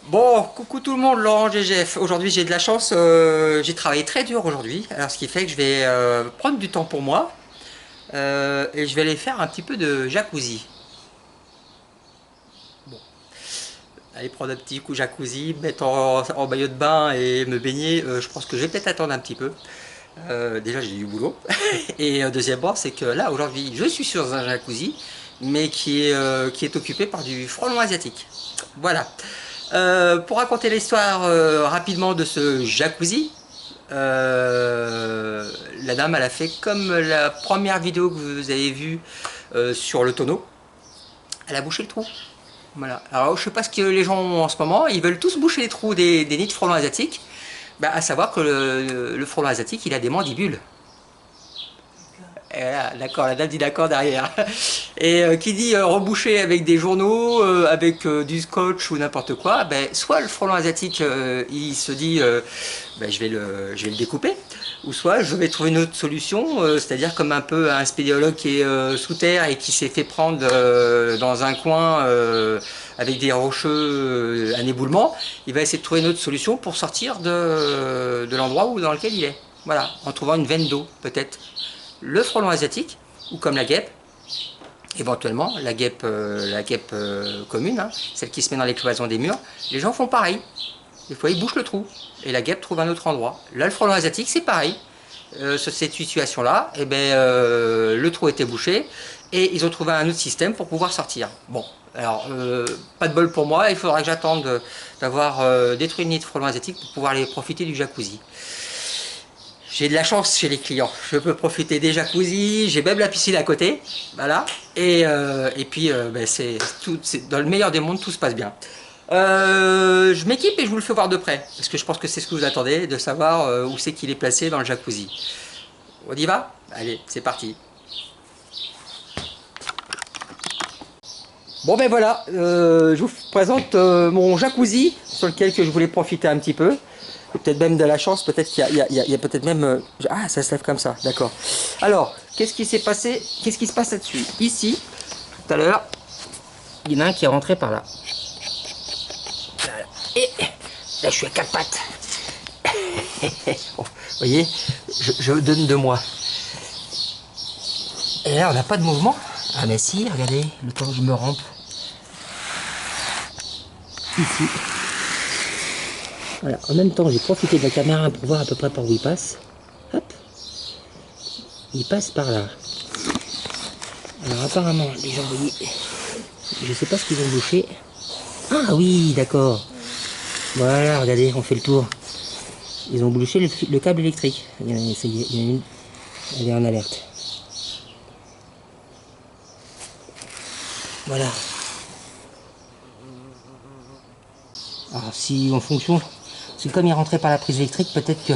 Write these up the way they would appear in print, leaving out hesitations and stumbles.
Bon, coucou tout le monde, Laurent GGF. Aujourd'hui j'ai de la chance, j'ai travaillé très dur aujourd'hui, alors ce qui fait que je vais prendre du temps pour moi et je vais aller faire un petit peu de jacuzzi. Bon, aller prendre un petit coup jacuzzi, me mettre en maillot de bain et me baigner, je pense que je vais peut-être attendre un petit peu. Déjà j'ai du boulot. Et deuxièmement, c'est que là aujourd'hui je suis sur un jacuzzi, mais qui est occupé par du frelon asiatique. Voilà. Pour raconter l'histoire rapidement de ce jacuzzi, la dame elle a fait comme la première vidéo que vous avez vue sur le tonneau. Elle a bouché le trou. Voilà. Alors je sais pas ce que les gens ont en ce moment, ils veulent tous boucher les trous des nids de frelons asiatiques. Bah, à savoir que le frelon asiatique il a des mandibules. D'accord, la dame dit d'accord derrière. Et qui dit reboucher avec des journaux, avec du scotch ou n'importe quoi, ben, soit le frelon asiatique il se dit ben, je vais le découper, ou soit je vais trouver une autre solution, c'est-à-dire comme un peu un spéléologue qui est sous terre et qui s'est fait prendre dans un coin avec des rocheux, un éboulement, il va essayer de trouver une autre solution pour sortir de l'endroit dans lequel il est. Voilà, en trouvant une veine d'eau peut-être. Le frelon asiatique, ou comme la guêpe, éventuellement la guêpe commune, hein, celle qui se met dans les cloisons des murs, les gens font pareil. Des fois ils bouchent le trou et la guêpe trouve un autre endroit. Là le frelon asiatique c'est pareil. Sur cette situation là, eh ben, le trou était bouché et ils ont trouvé un autre système pour pouvoir sortir. Bon, alors pas de bol pour moi, il faudra que j'attende d'avoir détruit une nid de frelon asiatique pour pouvoir aller profiter du jacuzzi. J'ai de la chance chez les clients. Je peux profiter des jacuzzi, j'ai même la piscine à côté. Voilà. Et puis, ben, c'est dans le meilleur des mondes, tout se passe bien. Je m'équipe et je vous le fais voir de près. Parce que je pense que c'est ce que vous attendez, de savoir où c'est qu'il est placé dans le jacuzzi. On y va? Allez, c'est parti. Bon ben voilà, je vous présente mon jacuzzi sur lequel que je voulais profiter un petit peu. Peut-être même de la chance, peut-être qu'il y a peut-être même... Ah, ça se lève comme ça, d'accord. Alors, qu'est-ce qui s'est passé? Qu'est-ce qui se passe là-dessus? Ici, tout à l'heure, il y en a un qui est rentré par là. Voilà. Et là, je suis à quatre pattes. Bon, vous voyez, je donne de moi. Et là, on n'a pas de mouvement. Ah mais si, regardez, le temps que je me rampe. Ici. Voilà, en même temps j'ai profité de la caméra pour voir à peu près par où il passe. Hop. Il passe par là. Alors apparemment les gens, vous voyez, je sais pas ce qu'ils ont bouché. Ah oui, d'accord. Voilà, regardez, on fait le tour. Ils ont bouché le câble électrique. Il y en a une, elle est en alerte. Voilà. Alors si en fonction, c'est comme il est rentré par la prise électrique, peut-être que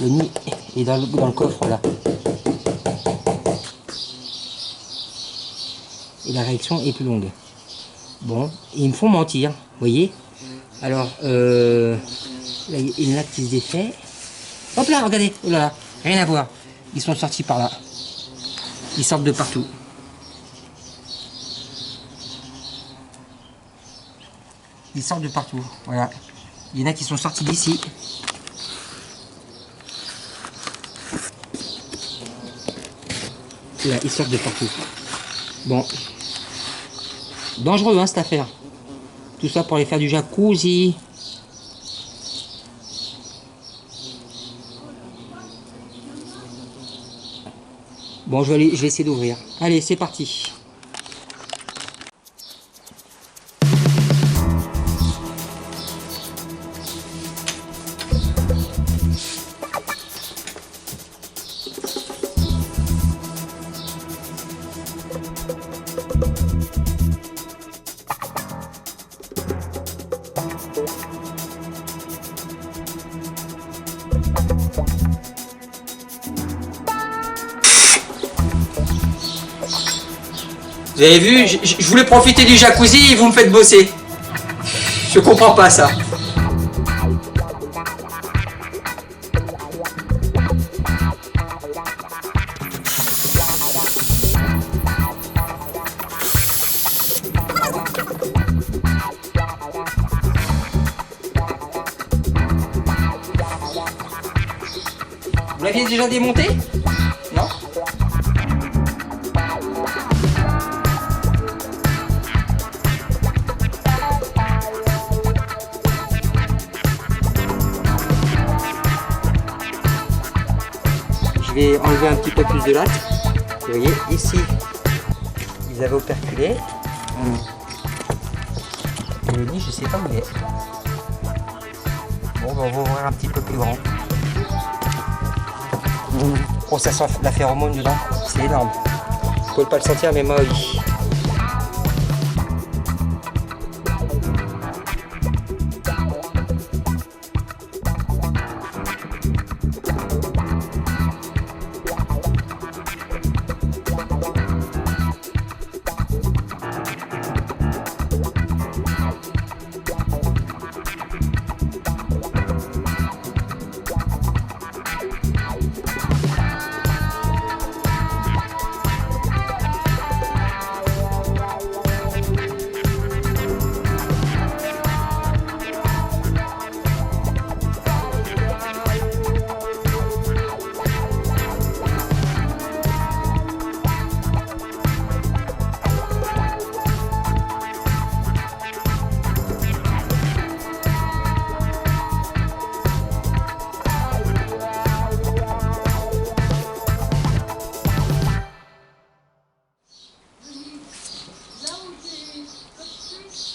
le nid est dans le coffre là. Et la réaction est plus longue. Bon, ils me font mentir, vous voyez. Alors, là, il y en a qui se défait. Hop là, regardez, oh là là, rien à voir. Ils sont sortis par là. Ils sortent de partout. Ils sortent de partout, voilà. Il y en a qui sont sortis d'ici. Là, ils sortent de partout. Bon. Dangereux, hein, cette affaire. Tout ça pour aller faire du jacuzzi. Bon, je vais essayer d'ouvrir. Allez, c'est parti. Vous avez vu, je voulais profiter du jacuzzi et vous me faites bosser. Je comprends pas ça. Vous l'aviez déjà démonté? Non? Je vais enlever un petit peu plus de latte. Vous voyez, ici, ils avaient operculé. Et le nid, je sais pas où il est. Bon, ben, on va ouvrir un petit peu plus grand. Oh, ça sent la phéromone dedans. C'est énorme. Vous pouvez pas le sentir, mais moi, oui.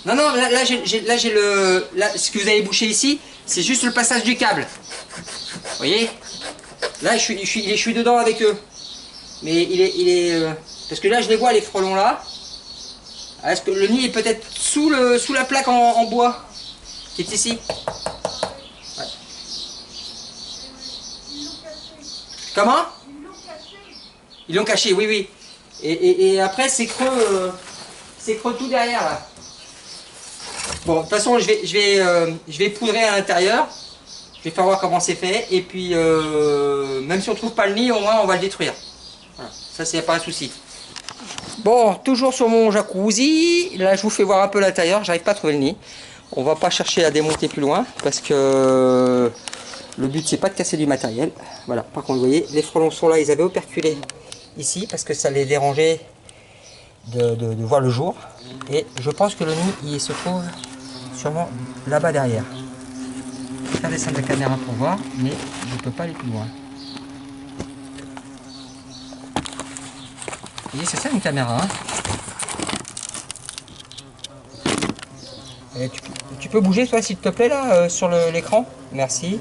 Non, non, là j'ai le... Là, ce que vous avez bouché ici, c'est juste le passage du câble. Vous voyez? Là, je suis dedans avec eux. Mais il est parce que là, je les vois, les frelons là. Est-ce que le nid est peut-être sous la plaque en bois qui est ici? Ouais. Comment? Ils l'ont caché, oui, oui. Et après, c'est creux tout derrière là. Bon, de toute façon, je vais poudrer à l'intérieur. Je vais faire voir comment c'est fait. Et puis, même si on ne trouve pas le nid, au moins on va le détruire. Voilà. Ça, c'est pas un souci. Bon, toujours sur mon jacuzzi. Là, je vous fais voir un peu l'intérieur. J'arrive pas à trouver le nid. On va pas chercher à démonter plus loin parce que le but, c'est pas de casser du matériel. Voilà. Par contre, vous voyez, les frelons sont là. Ils avaient operculé ici parce que ça les dérangeait de voir le jour. Et je pense que le nid, il se trouve sûrement là-bas derrière. Je vais faire descendre la caméra pour voir, mais je ne peux pas aller plus loin. Vous voyez, c'est ça une caméra. Hein. Et tu peux bouger toi s'il te plaît là sur l'écran? Merci.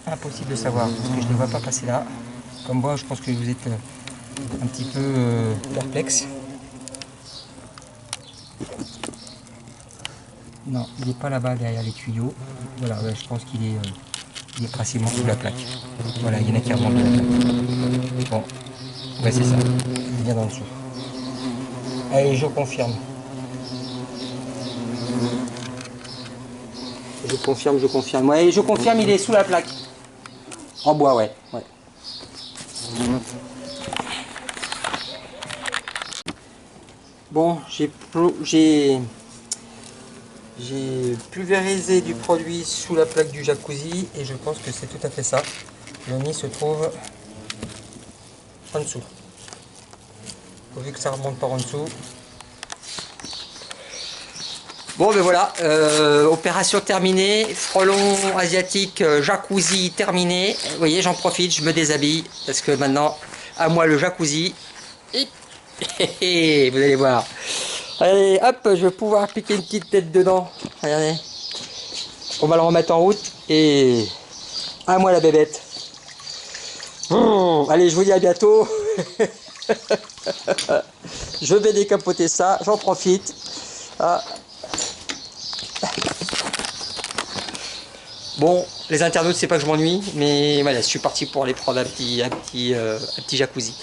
Impossible de savoir parce que je ne vois pas passer là. Comme moi, je pense que vous êtes un petit peu perplexe. Non, il n'est pas là-bas derrière les tuyaux. Voilà, ouais, je pense qu'il est principalement sous la plaque. Voilà, il y en a qui remontent de la plaque. Bon, ouais, c'est ça. Il vient dans dessous. Allez, je confirme. Je confirme. Ouais, je confirme, il est sous la plaque. En bois, ouais. Ouais. Bon, j'ai pulvérisé du produit sous la plaque du jacuzzi et je pense que c'est tout à fait ça. Le nid se trouve en dessous. Pourvu que ça remonte par en dessous. Bon ben voilà, opération terminée, frelon asiatique, jacuzzi terminé. Vous voyez, j'en profite, je me déshabille parce que maintenant, à moi le jacuzzi. Vous allez voir. Allez, hop, je vais pouvoir piquer une petite tête dedans. Regardez. On va le remettre en route et à moi la bébête. Allez, je vous dis à bientôt. Je vais décapoter ça, j'en profite. Ah. Bon, les internautes, c'est pas que je m'ennuie, mais voilà, je suis parti pour aller prendre un petit jacuzzi.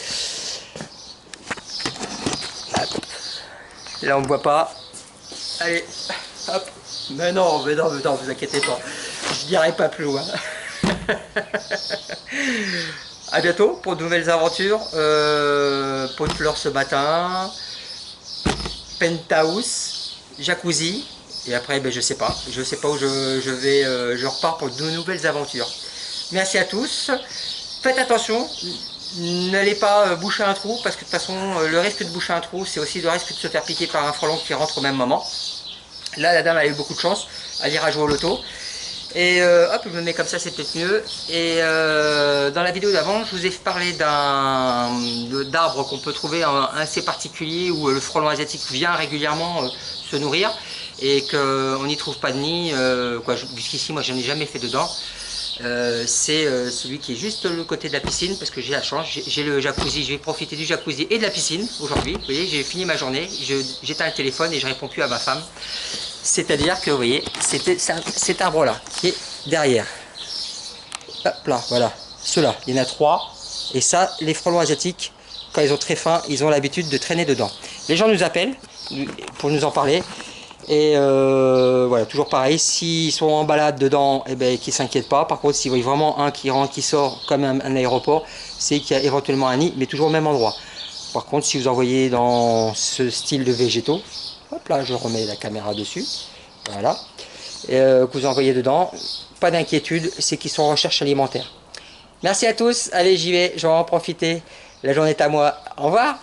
Là, on ne voit pas. Allez, hop. Mais non, vous inquiétez pas. Je n'irai pas plus loin. À bientôt pour de nouvelles aventures. Pot de fleurs ce matin. Penthouse, jacuzzi. Et après, ben, je sais pas où je vais, je repars pour de nouvelles aventures. Merci à tous. Faites attention, n'allez pas boucher un trou, parce que de toute façon, le risque de boucher un trou, c'est aussi le risque de se faire piquer par un frelon qui rentre au même moment. Là, la dame a eu beaucoup de chance, elle ira jouer au loto. Et hop, je me mets comme ça, c'est peut-être mieux. Et dans la vidéo d'avant, je vous ai parlé d'arbres qu'on peut trouver assez particulier, où le frelon asiatique vient régulièrement se nourrir, et qu'on n'y trouve pas de nid. Jusqu'ici, moi, je n'en ai jamais fait dedans. C'est celui qui est juste le côté de la piscine, parce que j'ai la chance, j'ai le jacuzzi, je vais profiter du jacuzzi et de la piscine aujourd'hui. Vous voyez, j'ai fini ma journée, j'éteins le téléphone et je réponds plus à ma femme. C'est-à-dire que, vous voyez, cet arbre-là qui est derrière. Hop là, voilà. Ceux-là, il y en a 3. Et ça, les frelons asiatiques, quand ils ont très faim, ils ont l'habitude de traîner dedans. Les gens nous appellent pour nous en parler. Et voilà, toujours pareil, s'ils sont en balade dedans, eh ben, qu'ils ne s'inquiètent pas. Par contre, s'ils voient vraiment un qui rentre, qui sort, comme un aéroport, c'est qu'il y a éventuellement un nid, mais toujours au même endroit. Par contre, si vous envoyez dans ce style de végétaux, hop là, je remets la caméra dessus, voilà, et, que vous envoyez dedans, pas d'inquiétude, c'est qu'ils sont en recherche alimentaire. Merci à tous, allez j'y vais, je vais en profiter, la journée est à moi, au revoir.